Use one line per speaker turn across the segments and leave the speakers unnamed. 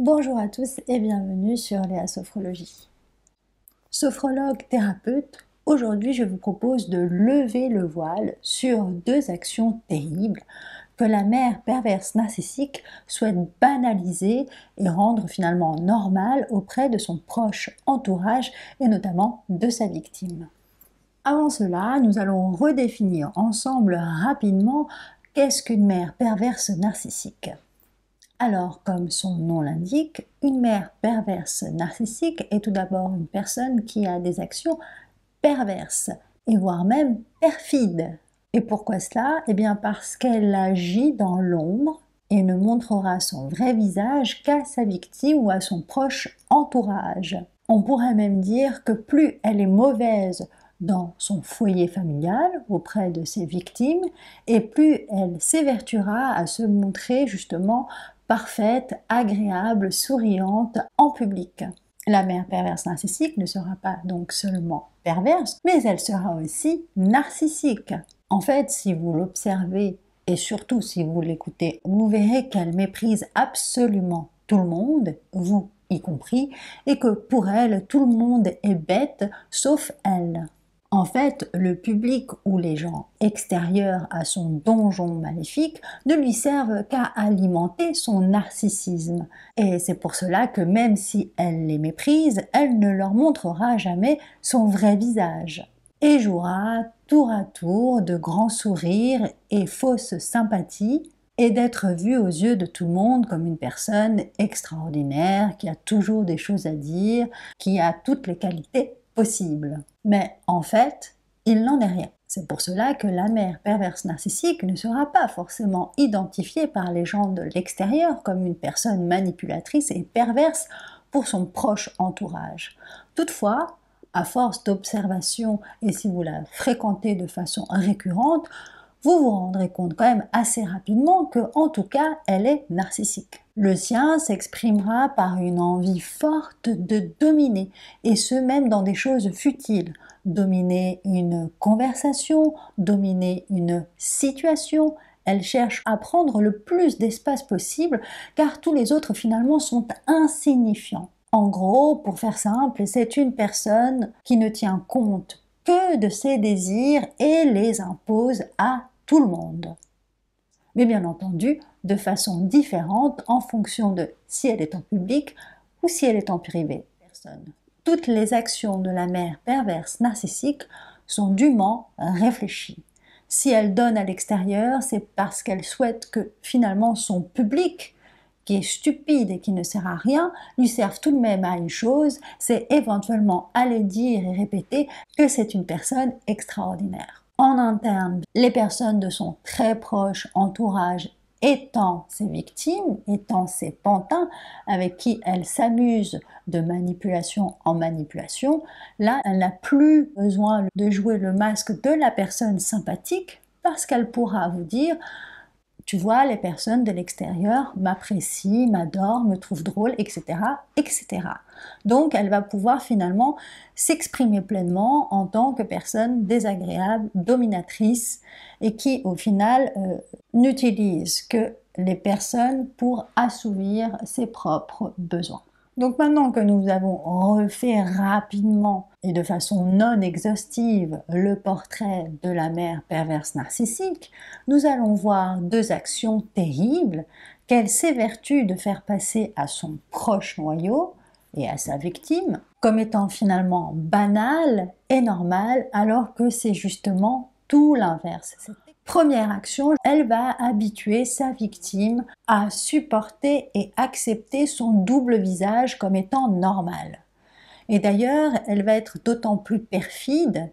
Bonjour à tous et bienvenue sur Léa Sophrologie. Sophrologue thérapeute, aujourd'hui je vous propose de lever le voile sur deux actions terribles que la mère perverse narcissique souhaite banaliser et rendre finalement normales auprès de son proche entourage et notamment de sa victime. Avant cela, nous allons redéfinir ensemble rapidement qu'est-ce qu'une mère perverse narcissique. Alors, comme son nom l'indique, une mère perverse narcissique est tout d'abord une personne qui a des actions perverses, et voire même perfides. Et pourquoi cela? Eh bien parce qu'elle agit dans l'ombre et ne montrera son vrai visage qu'à sa victime ou à son proche entourage. On pourrait même dire que plus elle est mauvaise dans son foyer familial auprès de ses victimes, et plus elle s'évertuera à se montrer justement parfaite, agréable, souriante en public. La mère perverse narcissique ne sera pas donc seulement perverse, mais elle sera aussi narcissique. En fait, si vous l'observez et surtout si vous l'écoutez, vous verrez qu'elle méprise absolument tout le monde, vous y compris, et que pour elle, tout le monde est bête sauf elle. En fait, le public ou les gens extérieurs à son donjon maléfique ne lui servent qu'à alimenter son narcissisme. Et c'est pour cela que même si elle les méprise, elle ne leur montrera jamais son vrai visage. Et jouera tour à tour de grands sourires et fausses sympathies, et d'être vue aux yeux de tout le monde comme une personne extraordinaire, qui a toujours des choses à dire, qui a toutes les qualités possible. Mais en fait, il n'en est rien. C'est pour cela que la mère perverse narcissique ne sera pas forcément identifiée par les gens de l'extérieur comme une personne manipulatrice et perverse pour son proche entourage. Toutefois, à force d'observation et si vous la fréquentez de façon récurrente, vous vous rendrez compte quand même assez rapidement que, en tout cas, elle est narcissique. Le sien s'exprimera par une envie forte de dominer, et ce même dans des choses futiles. Dominer une conversation, dominer une situation. Elle cherche à prendre le plus d'espace possible, car tous les autres finalement sont insignifiants. En gros, pour faire simple, c'est une personne qui ne tient compte que de ses désirs et les impose à tout le monde. Mais bien entendu, de façon différente en fonction de si elle est en public ou si elle est en privé. Toutes les actions de la mère perverse narcissique sont dûment réfléchies. Si elle donne à l'extérieur, c'est parce qu'elle souhaite que finalement son public, qui est stupide et qui ne sert à rien, lui serve tout de même à une chose, c'est éventuellement aller dire et répéter que c'est une personne extraordinaire. En interne, les personnes de son très proche entourage étant ses victimes, étant ses pantins avec qui elle s'amuse de manipulation en manipulation, là elle n'a plus besoin de jouer le masque de la personne sympathique parce qu'elle pourra vous dire: tu vois, les personnes de l'extérieur m'apprécient, m'adorent, me trouvent drôle, etc., etc. Donc, elle va pouvoir finalement s'exprimer pleinement en tant que personne désagréable, dominatrice, et qui, au final, n'utilise que les personnes pour assouvir ses propres besoins. Donc maintenant que nous avons refait rapidement et de façon non exhaustive le portrait de la mère perverse narcissique, nous allons voir deux actions terribles qu'elle s'évertue de faire passer à son proche noyau et à sa victime comme étant finalement banales et normales, alors que c'est justement tout l'inverse. Première action, elle va habituer sa victime à supporter et accepter son double visage comme étant normal. Et d'ailleurs, elle va être d'autant plus perfide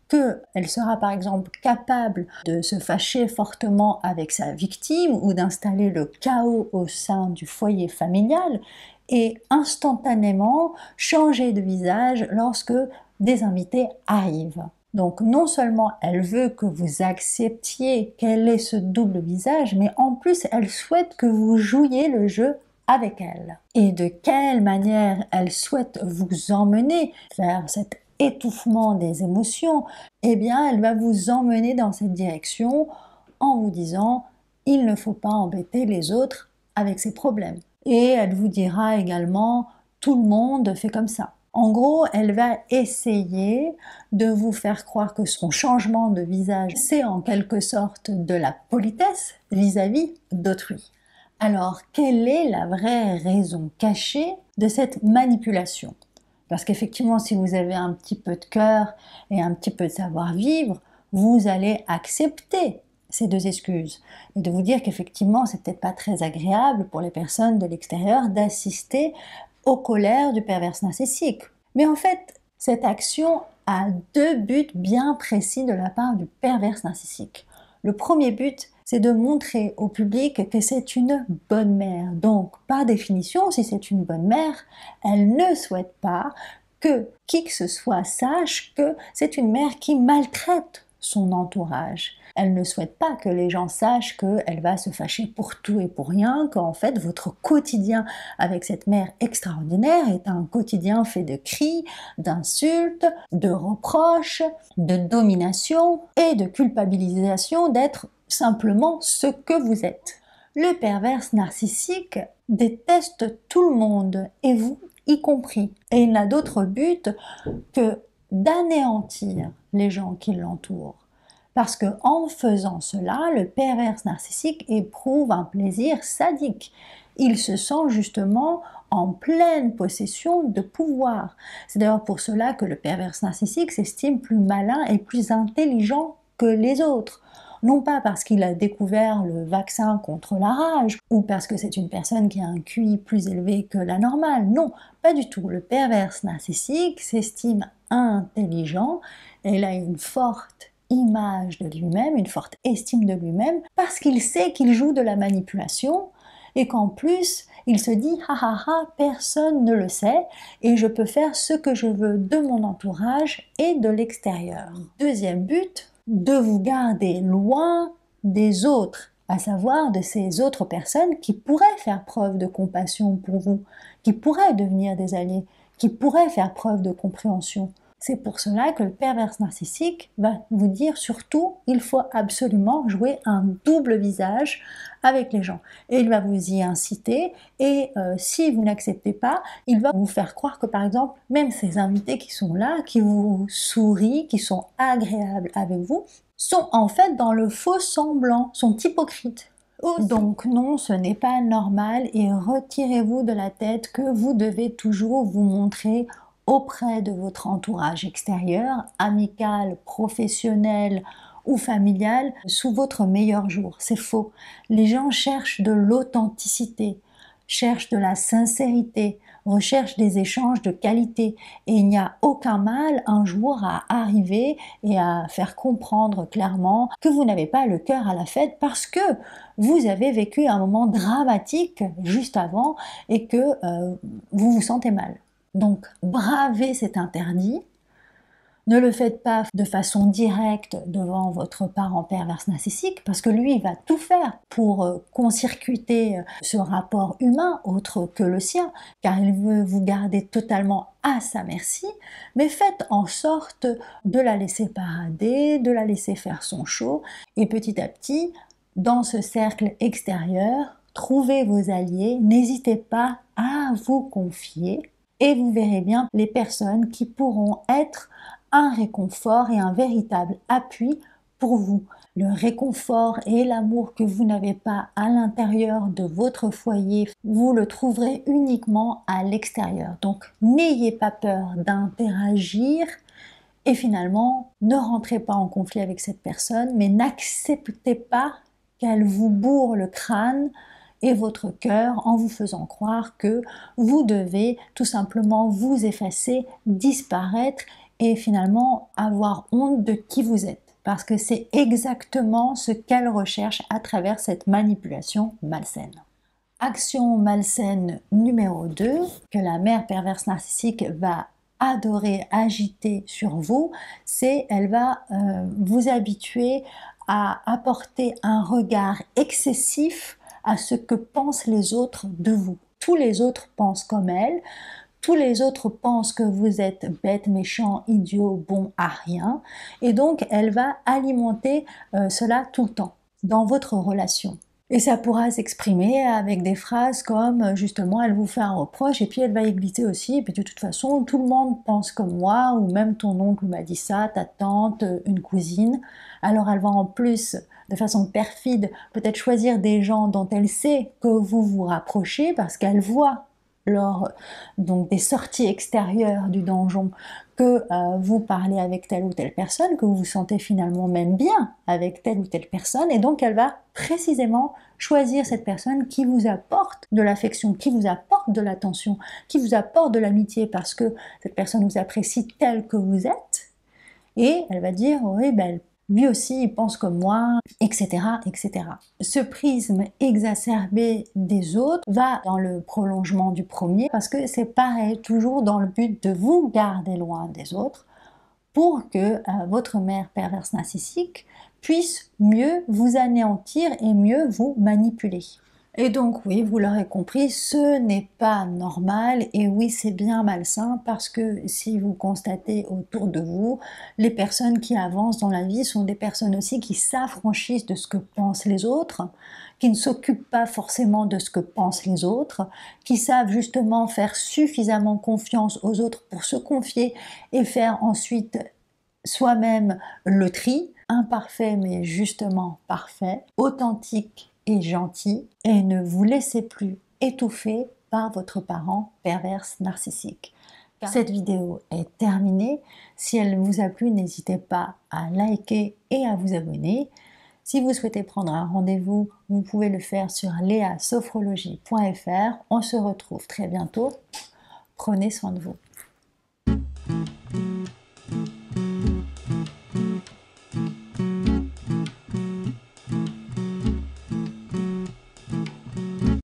qu'elle sera par exemple capable de se fâcher fortement avec sa victime ou d'installer le chaos au sein du foyer familial et instantanément changer de visage lorsque des invités arrivent. Donc non seulement elle veut que vous acceptiez qu'elle ait ce double visage, mais en plus elle souhaite que vous jouiez le jeu avec elle. Et de quelle manière elle souhaite vous emmener vers cet étouffement des émotions? Eh bien, elle va vous emmener dans cette direction en vous disant: il ne faut pas embêter les autres avec ses problèmes. Et elle vous dira également « tout le monde fait comme ça ». En gros, elle va essayer de vous faire croire que son changement de visage, c'est en quelque sorte de la politesse vis-à-vis d'autrui. Alors, quelle est la vraie raison cachée de cette manipulation? Parce qu'effectivement, si vous avez un petit peu de cœur et un petit peu de savoir-vivre, vous allez accepter ces deux excuses et de vous dire qu'effectivement, c'est peut-être pas très agréable pour les personnes de l'extérieur d'assister aux colères du pervers narcissique. Mais en fait, cette action a deux buts bien précis de la part du pervers narcissique. Le premier but, c'est de montrer au public que c'est une bonne mère. Donc, par définition, si c'est une bonne mère, elle ne souhaite pas que qui que ce soit sache que c'est une mère qui maltraite son entourage. Elle ne souhaite pas que les gens sachent qu'elle va se fâcher pour tout et pour rien, qu'en fait votre quotidien avec cette mère extraordinaire est un quotidien fait de cris, d'insultes, de reproches, de domination et de culpabilisation d'être simplement ce que vous êtes. Le pervers narcissique déteste tout le monde, et vous y compris. Et il n'a d'autre but que d'anéantir les gens qui l'entourent. Parce que en faisant cela, le pervers narcissique éprouve un plaisir sadique. Il se sent justement en pleine possession de pouvoir. C'est d'ailleurs pour cela que le pervers narcissique s'estime plus malin et plus intelligent que les autres. Non pas parce qu'il a découvert le vaccin contre la rage, ou parce que c'est une personne qui a un QI plus élevé que la normale, non, pas du tout. Le pervers narcissique s'estime intelligent, et il a une forte image de lui-même, une forte estime de lui-même, parce qu'il sait qu'il joue de la manipulation, et qu'en plus, il se dit « ha ha ha, personne ne le sait, et je peux faire ce que je veux de mon entourage et de l'extérieur ». Deuxième but, de vous garder loin des autres, à savoir de ces autres personnes qui pourraient faire preuve de compassion pour vous, qui pourraient devenir des alliés, qui pourraient faire preuve de compréhension. C'est pour cela que le pervers narcissique va vous dire surtout, il faut absolument jouer un double visage avec les gens. Et il va vous y inciter, et si vous n'acceptez pas, il va vous faire croire que par exemple, même ces invités qui sont là, qui vous sourient, qui sont agréables avec vous, sont en fait dans le faux semblant, sont hypocrites. Donc non, ce n'est pas normal, et retirez-vous de la tête que vous devez toujours vous montrer auprès de votre entourage extérieur, amical, professionnel ou familial, sous votre meilleur jour. C'est faux. Les gens cherchent de l'authenticité, cherchent de la sincérité, recherchent des échanges de qualité. Et il n'y a aucun mal un jour à arriver et à faire comprendre clairement que vous n'avez pas le cœur à la fête parce que vous avez vécu un moment dramatique juste avant et que vous vous sentez mal. Donc, bravez cet interdit. Ne le faites pas de façon directe devant votre parent pervers narcissique, parce que lui, il va tout faire pour concircuiter ce rapport humain autre que le sien, car il veut vous garder totalement à sa merci, mais faites en sorte de la laisser parader, de la laisser faire son show, et petit à petit, dans ce cercle extérieur, trouvez vos alliés, n'hésitez pas à vous confier, et vous verrez bien les personnes qui pourront être un réconfort et un véritable appui pour vous. Le réconfort et l'amour que vous n'avez pas à l'intérieur de votre foyer, vous le trouverez uniquement à l'extérieur. Donc n'ayez pas peur d'interagir et finalement ne rentrez pas en conflit avec cette personne, mais n'acceptez pas qu'elle vous bourre le crâne et votre cœur en vous faisant croire que vous devez tout simplement vous effacer, disparaître et finalement avoir honte de qui vous êtes. Parce que c'est exactement ce qu'elle recherche à travers cette manipulation malsaine. Action malsaine numéro 2, que la mère perverse narcissique va adorer agiter sur vous, c'est elle va vous habituer à apporter un regard excessif à ce que pensent les autres de vous. Tous les autres pensent comme elle, tous les autres pensent que vous êtes bête, méchant, idiot, bon à rien, et donc elle va alimenter cela tout le temps dans votre relation. Et ça pourra s'exprimer avec des phrases comme justement elle vous fait un reproche et puis elle va y glisser aussi, et puis de toute façon tout le monde pense comme moi, ou même ton oncle m'a dit ça, ta tante, une cousine. Alors elle va en plus, de façon perfide, peut-être choisir des gens dont elle sait que vous vous rapprochez parce qu'elle voit lors donc des sorties extérieures du donjon que vous parlez avec telle ou telle personne, que vous vous sentez finalement même bien avec telle ou telle personne, et donc elle va précisément choisir cette personne qui vous apporte de l'affection, qui vous apporte de l'attention, qui vous apporte de l'amitié parce que cette personne vous apprécie tel que vous êtes, et elle va dire oui, ben, lui aussi il pense comme moi, etc., etc. Ce prisme exacerbé des autres va dans le prolongement du premier parce que c'est pareil, toujours dans le but de vous garder loin des autres pour que votre mère perverse narcissique puisse mieux vous anéantir et mieux vous manipuler. Et donc oui, vous l'aurez compris, ce n'est pas normal, et oui, c'est bien malsain, parce que si vous constatez autour de vous, les personnes qui avancent dans la vie sont des personnes aussi qui s'affranchissent de ce que pensent les autres, qui ne s'occupent pas forcément de ce que pensent les autres, qui savent justement faire suffisamment confiance aux autres pour se confier et faire ensuite soi-même le tri, imparfait mais justement parfait, authentique et gentil, et ne vous laissez plus étouffer par votre parent perverse narcissique. Cette vidéo est terminée. Si elle vous a plu, n'hésitez pas à liker et à vous abonner. Si vous souhaitez prendre un rendez-vous, vous pouvez le faire sur leasophrologie.fr. On se retrouve très bientôt. Prenez soin de vous.